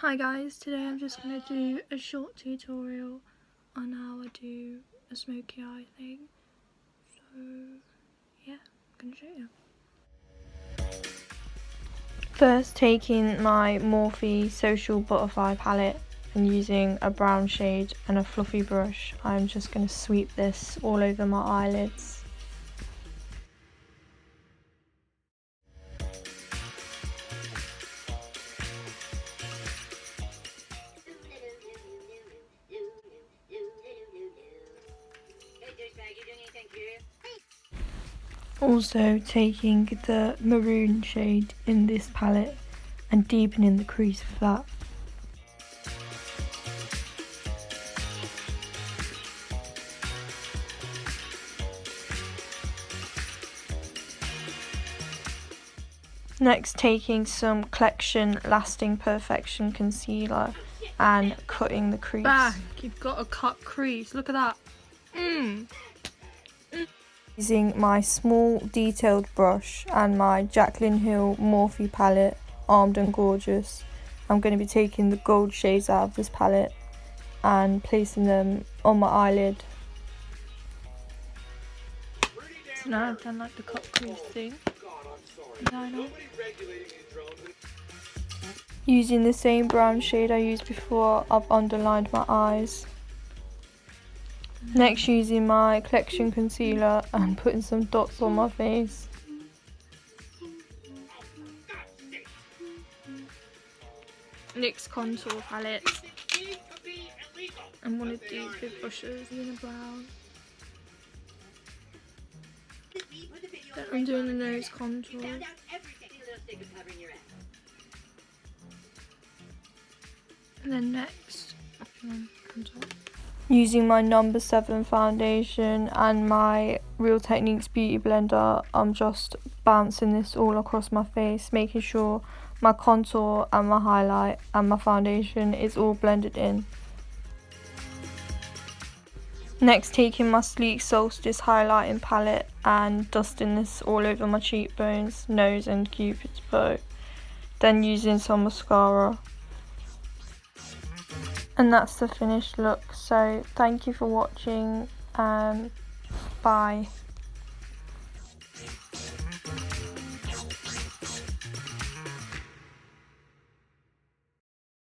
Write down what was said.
Hi guys, today I'm just going to do a short tutorial on how I do a smoky eye thing. So yeah, I'm going to show you. First, taking my Morphe Social Butterfly palette and using a brown shade and a fluffy brush, I'm just going to sweep this all over my eyelids. Also taking the maroon shade in this palette and deepening the crease of that. Next, taking some Collection Lasting Perfection concealer and cutting the crease. Back, you've got a cut crease, look at that. Using my small detailed brush and my Jaclyn Hill Morphe palette, Armed and Gorgeous, I'm going to be taking the gold shades out of this palette and placing them on my eyelid. So now I've done like the cut crease thing. Using the same brown shade I used before, I've underlined my eyes. Next, using my Collection concealer and putting some dots on my face. NYX contour palette and one of these big brushes in a brown. Then I'm doing the nose contour. And then next, using my number 7 foundation and my Real Techniques beauty blender, I'm just bouncing this all across my face, making sure my contour and my highlight and my foundation is all blended in. Next, taking my Sleek Solstice highlighting palette and dusting this all over my cheekbones, nose and cupid's bow. Then using some mascara. And that's the finished look. So thank you for watching. Bye.